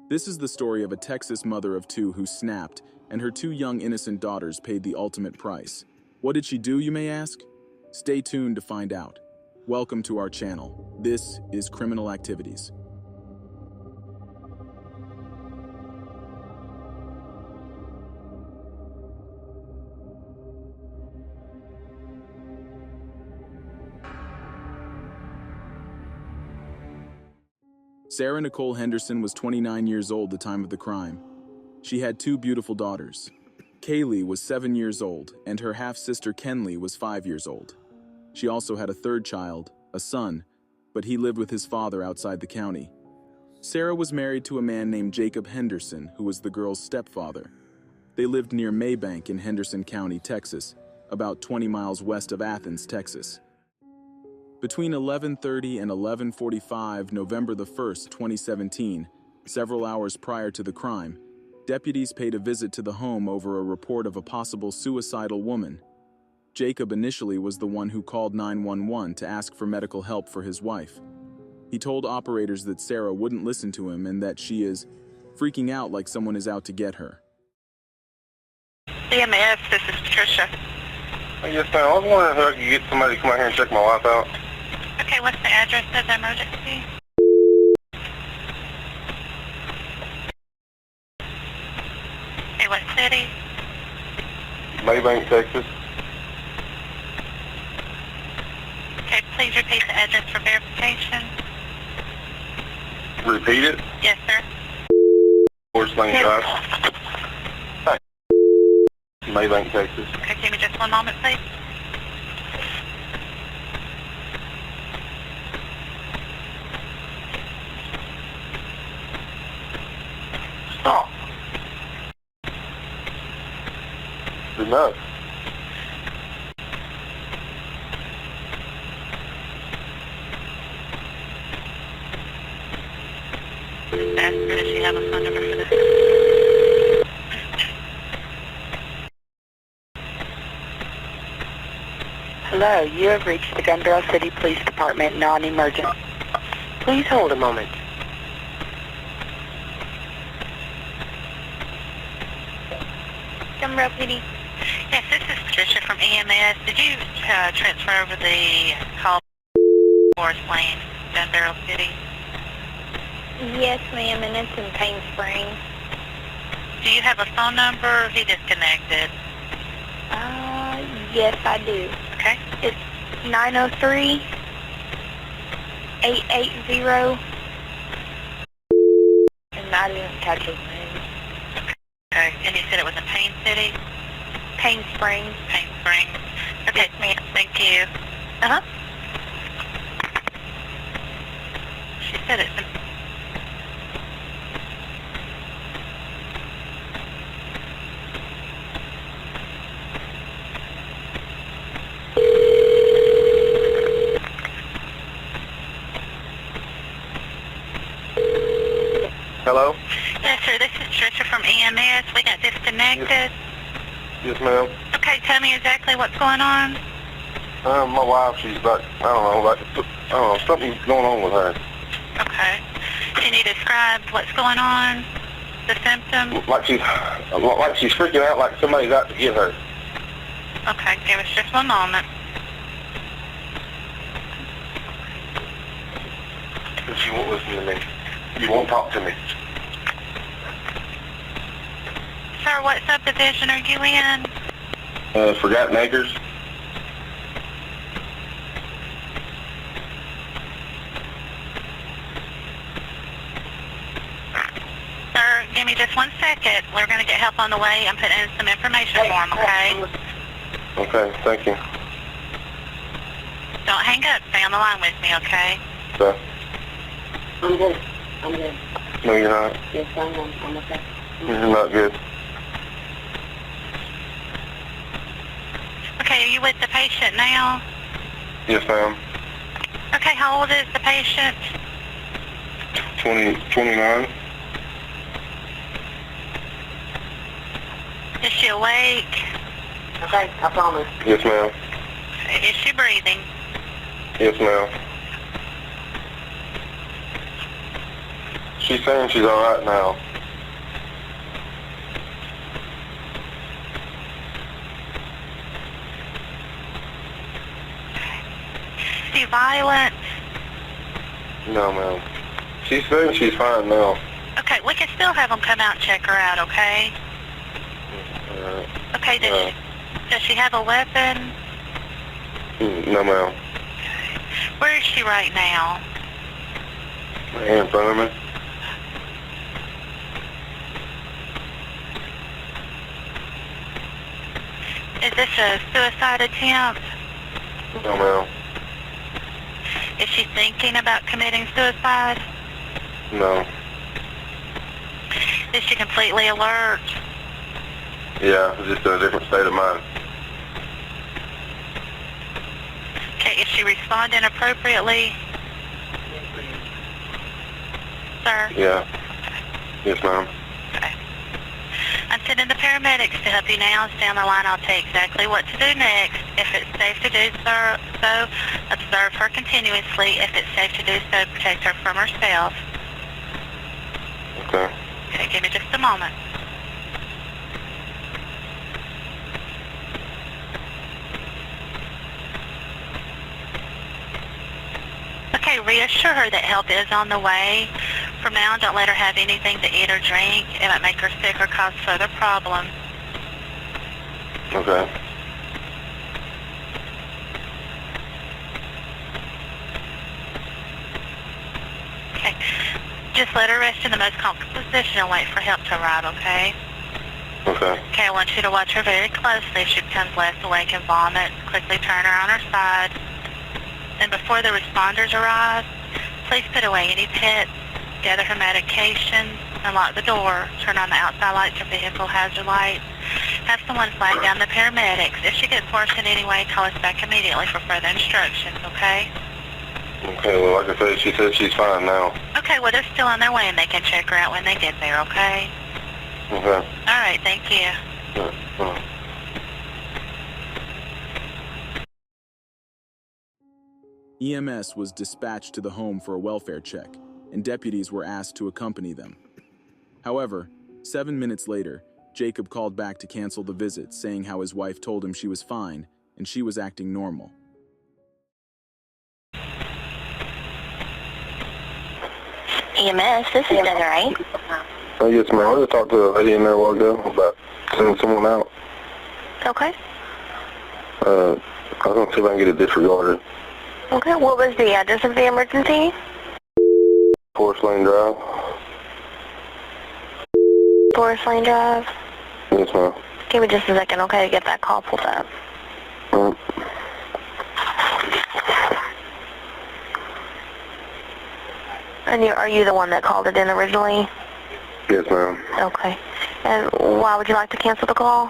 This is the story of a Texas mother of two who snapped, and her two young innocent daughters paid the ultimate price. What did she do, you may ask? Stay tuned to find out. Welcome to our channel. This is Criminal Activities. Sarah Nicole Henderson was 29 years old at the time of the crime. She had two beautiful daughters. Kaylee was 7 years old, and her half-sister Kenley was 5 years old. She also had a third child, a son, but he lived with his father outside the county. Sarah was married to a man named Jacob Henderson, who was the girl's stepfather. They lived near Maybank in Henderson County, Texas, about 20 miles west of Athens, Texas. Between 11:30 and 11:45 November 1st, 2017, several hours prior to the crime, deputies paid a visit to the home over a report of a possible suicidal woman. Jacob initially was the one who called 911 to ask for medical help for his wife. He told operators that Sarah wouldn't listen to him and that she is freaking out like someone is out to get her. EMS, this is Patricia. Yes, ma'am. I was wondering if I could get somebody to come out here and check my wife out. Okay, what's the address of the emergency? Okay, what city? Maybank, Texas. Okay, please repeat the address for verification. Repeat it. Yes, sir. Forest Lane Drive. Hi. Maybank, Texas. Okay, give me just one moment, please. Stop. Enough. Ask her, does she have a phone number for this? Hello, you have reached the Glendale City Police Department non-emergent. Please hold a moment. Glendale PD. Yes, this is Patricia from EMS. Did you transfer over the call Forest Lane, Glendale City? Yes, ma'am, and it's in Pain Springs. Do you have a phone number? He disconnected. Yes, I do. Okay. It's 903-880. And I didn't catch his name. Okay, and you said it was in Pain City? Pain Springs. Pain Springs. Okay, Yes, ma'am. thank you. Uh-huh. She said it's in... Hello? Yes, sir, this is Patricia from EMS. We got disconnected. Yes, ma'am. Okay, tell me exactly what's going on. My wife, she's like, something's going on with her. Okay. Can you describe what's going on? The symptoms? Like she's freaking out like somebody's out to get her. Okay, give us just one moment. And she won't listen to me. You won't talk to me. Sir, what subdivision are you in? Forgotten Acres. Sir, give me just 1 second. We're going to get help on the way. I'm putting in some information for him, okay? Okay, thank you. Don't hang up. Stay on the line with me, okay? Okay. I'm good. I'm good. No, you're not. Yes, I'm okay. You're not good. Okay, are you with the patient now? Yes, ma'am. Okay, how old is the patient? 29. Is she awake? Okay, I promise. Yes, ma'am. Is she breathing? Yes, ma'am. She's saying she's all right now. Is she violent? No, ma'am. She's saying she's fine now. Okay, we can still have them come out and check her out, okay? Okay, does she have a weapon? No, ma'am. Okay. Where is she right now? Right here in front of me. Is this a suicide attempt? No, ma'am. Is she thinking about committing suicide? No. Is she completely alert? Yeah, just in a different state of mind. Okay, is she responding appropriately? Sir? Yeah. Yes, ma'am. Okay. I'm sending the paramedics to help you now. Stay on the line. I'll tell you exactly what to do next. If it's safe to do so, observe her continuously. If it's safe to do so, protect her from herself. Okay. Okay, give me just a moment. Okay, reassure her that help is on the way. From now on, don't let her have anything to eat or drink. It might make her sick or cause further problems. Okay. Okay. Just let her rest in the most comfortable position and wait for help to arrive, okay? Okay. Okay, I want you to watch her very closely. If she becomes less awake and vomits, quickly turn her on her side. And before the responders arrive, please put away any pets, gather her medications, unlock the door, turn on the outside lights or vehicle hazard lights. Have someone flag down the paramedics. If she gets worse in any way, call us back immediately for further instructions, okay? Okay, well, like I said, she said she's fine now. Okay, well, they're still on their way and they can check her out when they get there, okay? Okay. All right, thank you. Yeah. EMS was dispatched to the home for a welfare check, and deputies were asked to accompany them. However, 7 minutes later, Jacob called back to cancel the visit, saying how his wife told him she was fine and she was acting normal. EMS, this is Desiree. Yes, ma'am. I just talked to a lady in there a while ago about sending someone out. Okay. I was going to see if I can get it disregarded. Okay, what was the address of the emergency? Forest Lane Drive. Forest Lane Drive. Yes, ma'am. Give me just a second, okay, to get that call pulled up. And are you the one that called it in originally? Yes, ma'am. Okay. And why would you like to cancel the call?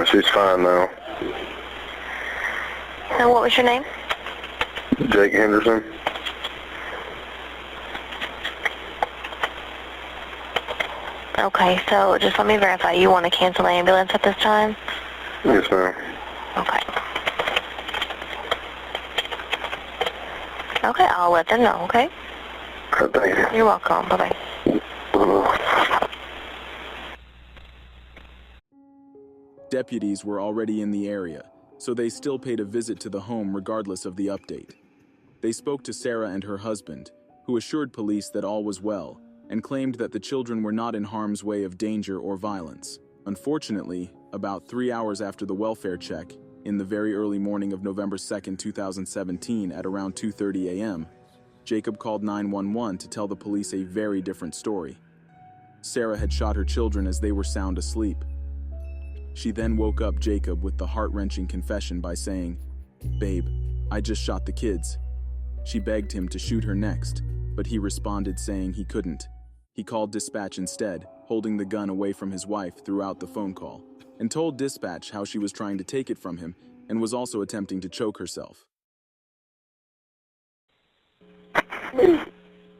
She's fine now. And what was your name? Jake Henderson. Okay, so just let me verify. You want to cancel the ambulance at this time? Yes, ma'am. Okay. Okay, I'll let them know, okay? Thank you. You're welcome. Bye-bye. Deputies were already in the area, so they still paid a visit to the home regardless of the update. They spoke to Sarah and her husband, who assured police that all was well, and claimed that the children were not in harm's way of danger or violence. Unfortunately, about 3 hours after the welfare check, in the very early morning of November 2, 2017 at around 2:30 a.m., Jacob called 911 to tell the police a very different story. Sarah had shot her children as they were sound asleep. She then woke up Jacob with the heart-wrenching confession by saying, "Babe, I just shot the kids." She begged him to shoot her next, but he responded saying he couldn't. He called dispatch instead, holding the gun away from his wife throughout the phone call, and told dispatch how she was trying to take it from him and was also attempting to choke herself.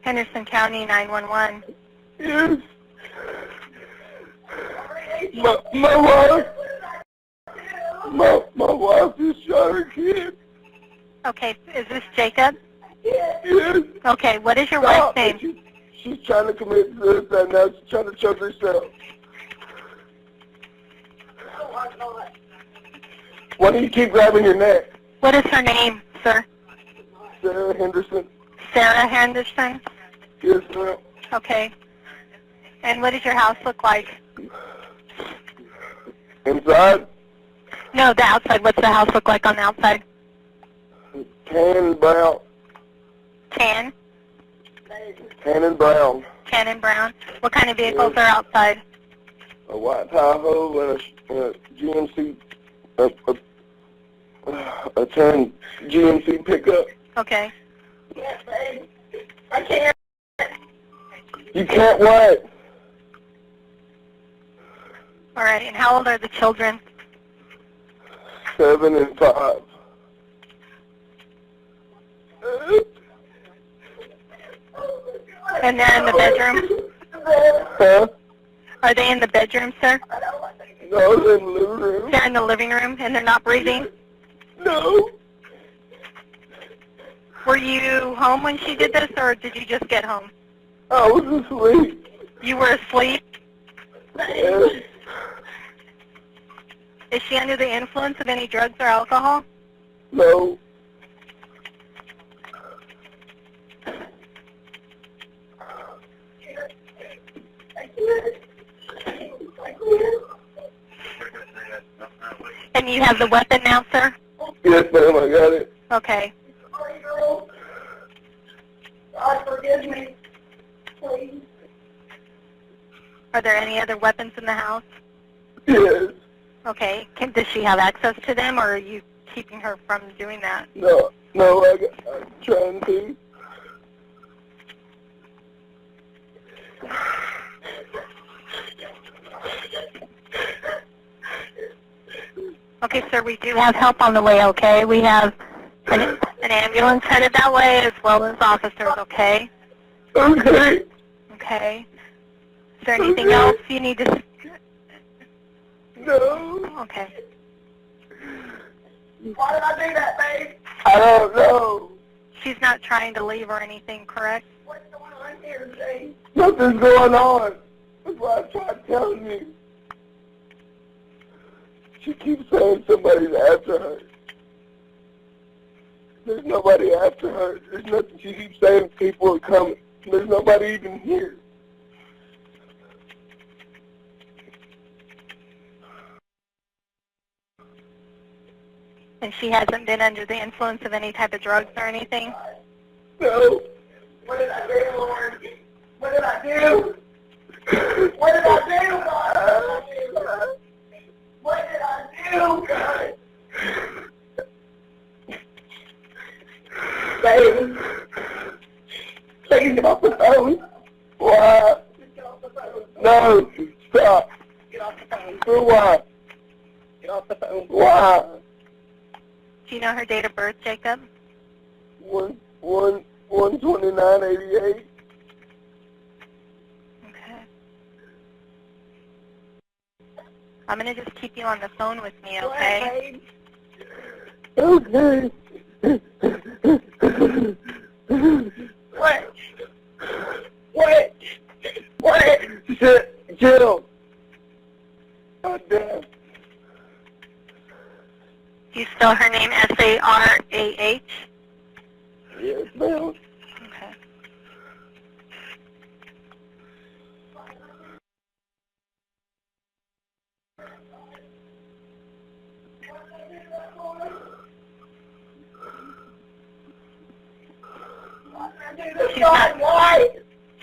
Henderson County 911. Yes. My wife. My wife just shot her kid. Okay, is this Jacob? Yes. Okay, what is your wife's name? She's trying to commit suicide now. She's trying to choke herself. Why do you keep grabbing your neck? What is her name, sir? Sarah Henderson. Sarah Henderson? Yes, ma'am. Okay. And what does your house look like? Inside? No, the outside. What's the house look like on the outside? Tan and brown. Tan? Tan and brown. Tan and brown. What kind of vehicles are outside? A white Tahoe and a GMC, a turn GMC pickup. Okay. Yes, babe. I can't. You can't what? All right. And how old are the children? 7 and 5. And they're in the bedroom? Huh? Are they in the bedroom, sir? No, they're in the living room. They're in the living room and they're not breathing? No. Were you home when she did this, or did you just get home? I was asleep. You were asleep? Yes. Is she under the influence of any drugs or alcohol? No. And you have the weapon now, sir? Yes, ma'am, I got it. Okay. God forgive me. Please. Are there any other weapons in the house? Yes. Okay. Does she have access to them, or are you keeping her from doing that? No, I'm trying to. Okay, sir, we do have help on the way, okay? We have an ambulance headed that way, as well as officers, okay? Okay. Okay. Is there anything else you need to... No. Okay. Why did I do that, babe? I don't know. She's not trying to leave or anything, correct? What's going on here today? Nothing's going on. That's why I tried telling you. She keeps saying somebody's after her. There's nobody after her. There's nothing. She keeps saying people are coming. There's nobody even here. And she hasn't been under the influence of any type of drugs or anything? No. What did I do, Lord? What did I do? What did I do, God? What did I do, God? Baby, please get off the phone. Why? Get off the phone. No. Stop. Get off the phone. For what? Get off the phone. Why? Do you know her date of birth, Jacob? 1/29/88. Okay. I'm going to just keep you on the phone with me, okay? Okay. What? What? What? Shit, Jill. God damn. Do you spell her name S-A-R-A-H? Yes, ma'am. Okay.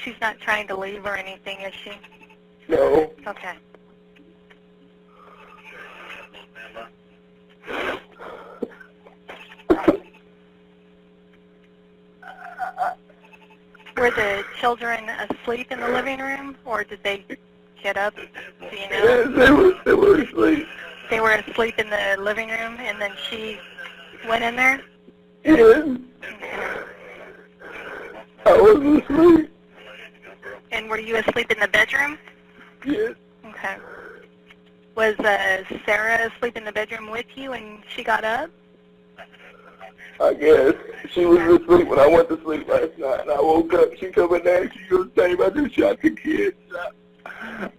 She's not trying to leave or anything, is she? No. Okay. Were the children asleep in the living room, or did they get up? Do you know? Yes, they were asleep. They were asleep in the living room, and then she went in there? Yes. Okay. I was asleep. And were you asleep in the bedroom? Yes. Okay. Was Sarah asleep in the bedroom with you when she got up? I guess. She was asleep when I went to sleep last night, and I woke up. She come in there, and she goes, "Dave, I just shot the kids."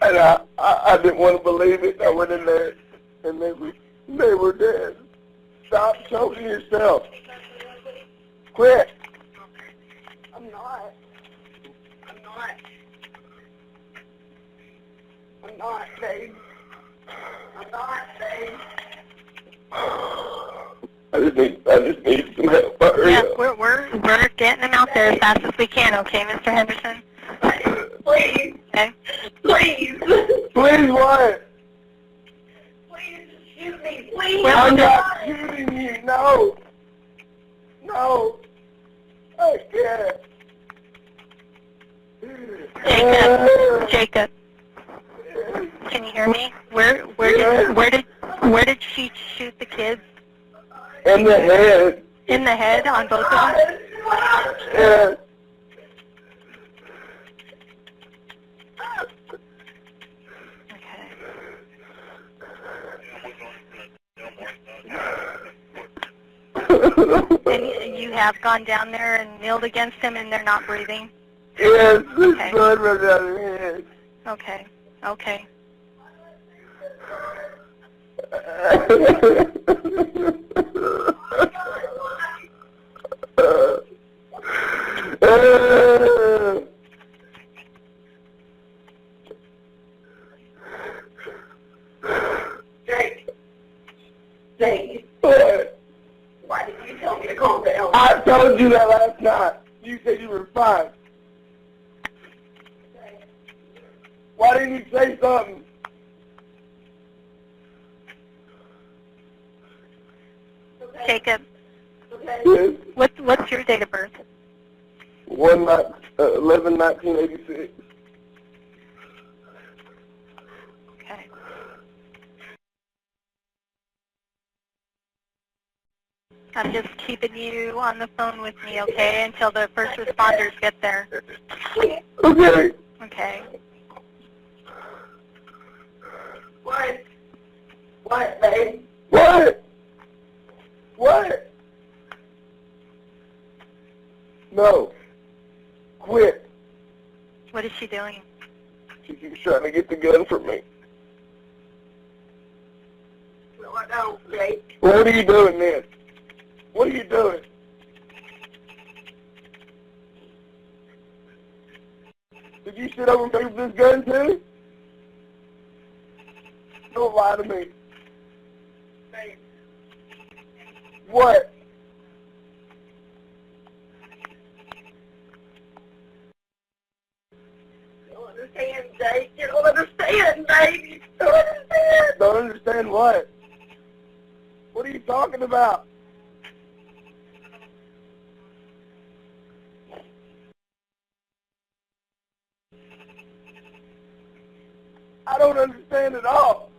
And I didn't want to believe it. I went in there, and they were dead. Stop choking yourself. Quit. I'm not. I'm not, babe. I'm not, babe. I just need some help. Hurry Yeah, up. we're getting him out there as fast as we can, okay, Mr. Henderson? Please. Okay. Please. Please what? Please shoot me. Please. I'm not shooting you. No. No. I can't. Jacob, can you hear me? Where did she shoot the kids? In the head. In the head on both of them? Yeah. And you have gone down there and kneeled against him and they're not breathing? Yes, there's Okay. blood running out of her head. Okay, okay. Jake. What? Why didn't you tell me to calm down? I told you that last night. You said you were fine. Why didn't you say something? Jacob, Yes. what's your date of birth? 11/1986. Okay. I'm just keeping you on the phone with me, okay, until the first responders get there. Okay. Okay. What? What, babe? What? What? No. Quit. What is she doing? She keeps trying to get the gun from me. No, I don't, Jake. What are you doing then? What are you doing? Did you sit over and pick up this gun too? Don't lie to me. Babe. What? You don't understand, Jake. You don't understand, babe. You don't understand. Don't understand what? What are you talking about? I don't understand at all.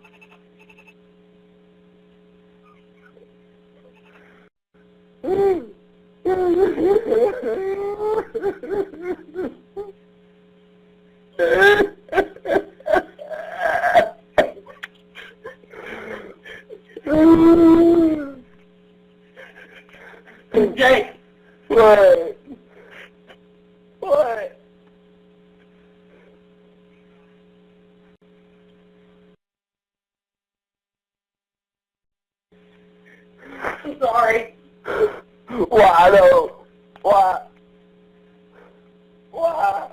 Jake. What? What? I'm sorry. Why though? Why? Why?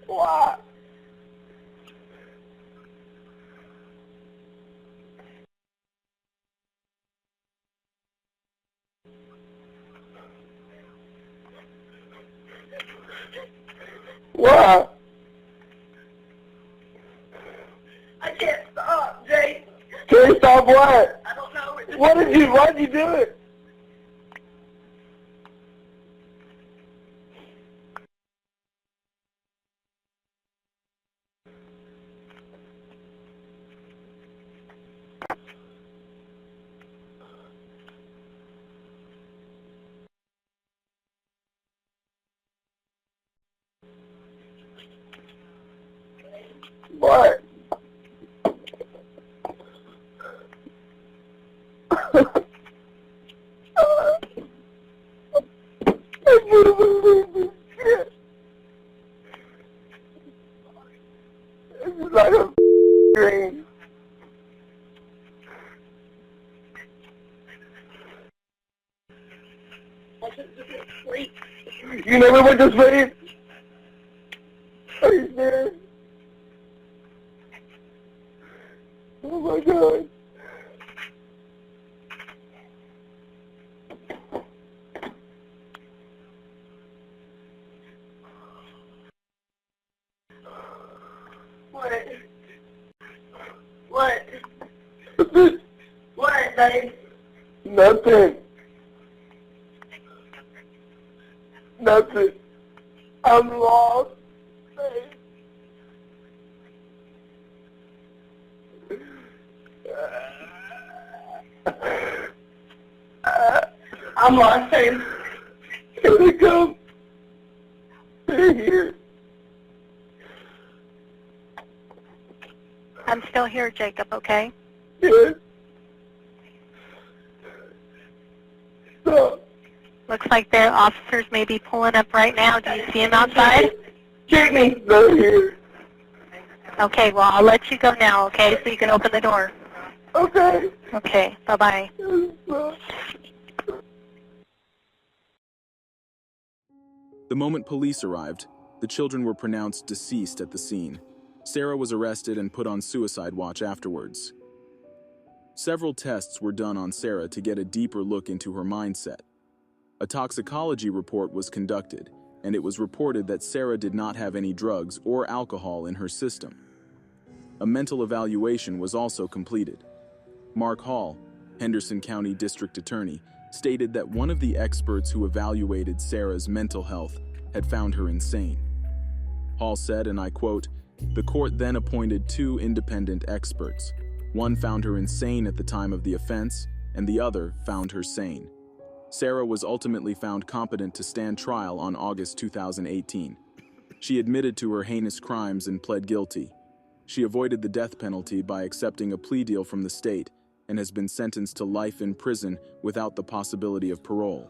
Why? Why? I can't stop, Jake. Can you stop what? I don't know. Why'd you do it? What? It's like a dream. You never went to sleep? Are you serious? Oh my God. What? Nothing. What, babe? Nothing. Nothing. I'm lost. I'm lost, babe. Here they come. They're here. I'm still here, Jacob, okay? Yes. Stop. Looks like the officers may be pulling up right now. Do you see them outside? Shoot me. They're here. Okay, well, I'll let you go now, okay, so you can open the door. Okay. Okay, bye-bye. The moment police arrived, the children were pronounced deceased at the scene. Sarah was arrested and put on suicide watch afterwards. Several tests were done on Sarah to get a deeper look into her mindset. A toxicology report was conducted, and it was reported that Sarah did not have any drugs or alcohol in her system. A mental evaluation was also completed. Mark Hall, Henderson County District Attorney, stated that one of the experts who evaluated Sarah's mental health had found her insane. Hall said, and I quote, "The court then appointed 2 independent experts. One found her insane at the time of the offense, and the other found her sane." Sarah was ultimately found competent to stand trial on August 2018. She admitted to her heinous crimes and pled guilty. She avoided the death penalty by accepting a plea deal from the state and has been sentenced to life in prison without the possibility of parole.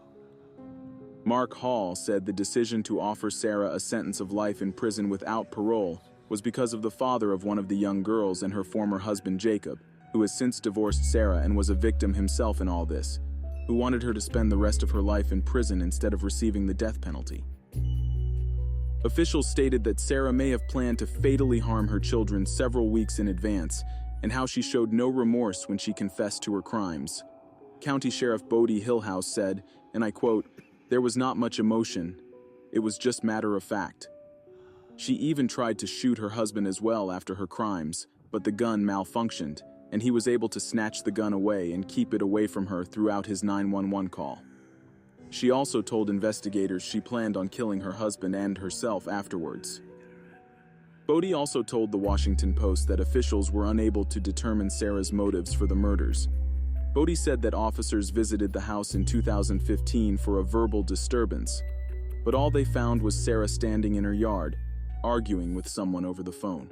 Mark Hall said the decision to offer Sarah a sentence of life in prison without parole was because of the father of one of the young girls and her former husband Jacob, who has since divorced Sarah and was a victim himself in all this, who wanted her to spend the rest of her life in prison instead of receiving the death penalty. Officials stated that Sarah may have planned to fatally harm her children several weeks in advance, and how she showed no remorse when she confessed to her crimes. County Sheriff Bodie Hillhouse said, and I quote, "There was not much emotion. It was just matter of fact." She even tried to shoot her husband as well after her crimes, but the gun malfunctioned, and he was able to snatch the gun away and keep it away from her throughout his 911 call. She also told investigators she planned on killing her husband and herself afterwards. Bodie also told the Washington Post that officials were unable to determine Sarah's motives for the murders. Bodie said that officers visited the house in 2015 for a verbal disturbance, but all they found was Sarah standing in her yard, arguing with someone over the phone.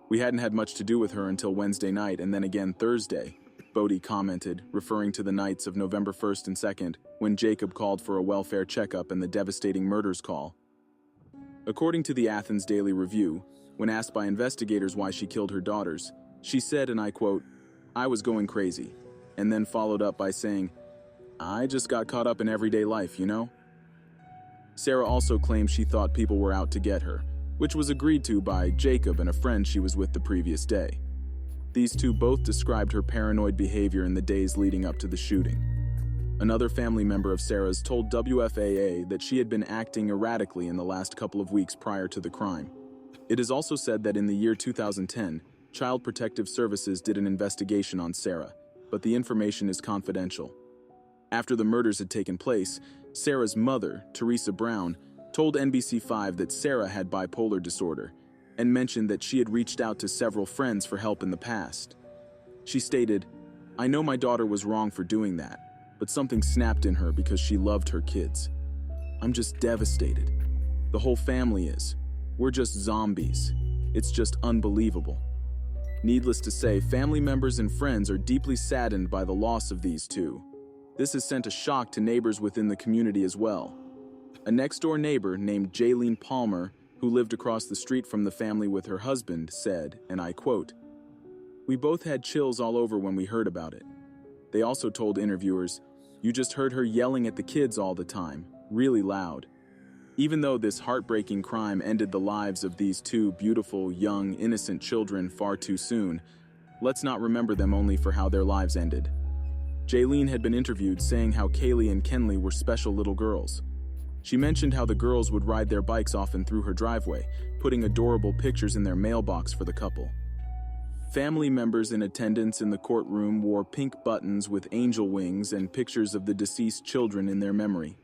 "We hadn't had much to do with her until Wednesday night and then again Thursday," Bodie commented, referring to the nights of November 1st and 2nd, when Jacob called for a welfare checkup and the devastating murders call. According to the Athens Daily Review, when asked by investigators why she killed her daughters, she said, and I quote, "I was going crazy," and then followed up by saying, "I just got caught up in everyday life, you know?" Sarah also claimed she thought people were out to get her, which was agreed to by Jacob and a friend she was with the previous day. These two both described her paranoid behavior in the days leading up to the shooting. Another family member of Sarah's told WFAA that she had been acting erratically in the last couple of weeks prior to the crime. It is also said that in the year 2010, Child Protective Services did an investigation on Sarah, but the information is confidential. After the murders had taken place, Sarah's mother, Teresa Brown, told NBC5 that Sarah had bipolar disorder and mentioned that she had reached out to several friends for help in the past. She stated, "I know my daughter was wrong for doing that, but something snapped in her because she loved her kids. I'm just devastated. The whole family is. We're just zombies. It's just unbelievable." Needless to say, family members and friends are deeply saddened by the loss of these two. This has sent a shock to neighbors within the community as well. A next-door neighbor named Jaylene Palmer, who lived across the street from the family with her husband, said, and I quote, "We both had chills all over when we heard about it." They also told interviewers, "You just heard her yelling at the kids all the time, really loud." Even though this heartbreaking crime ended the lives of these two beautiful, young, innocent children far too soon, let's not remember them only for how their lives ended. Jaylene had been interviewed saying how Kaylee and Kenley were special little girls. She mentioned how the girls would ride their bikes often through her driveway, putting adorable pictures in their mailbox for the couple. Family members in attendance in the courtroom wore pink buttons with angel wings and pictures of the deceased children in their memory.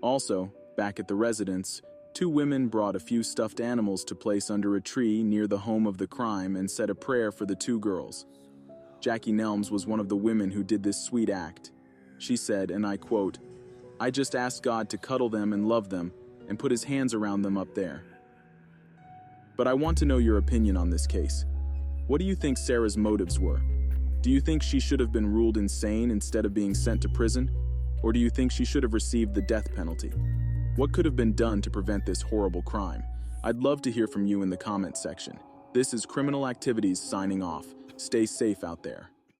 Also, back at the residence, two women brought a few stuffed animals to place under a tree near the home of the crime and said a prayer for the two girls. Jackie Nelms was one of the women who did this sweet act. She said, and I quote, "I just asked God to cuddle them and love them and put his hands around them up there." But I want to know your opinion on this case. What do you think Sarah's motives were? Do you think she should have been ruled insane instead of being sent to prison? Or do you think she should have received the death penalty? What could have been done to prevent this horrible crime? I'd love to hear from you in the comments section. This is Criminal Activities signing off. Stay safe out there.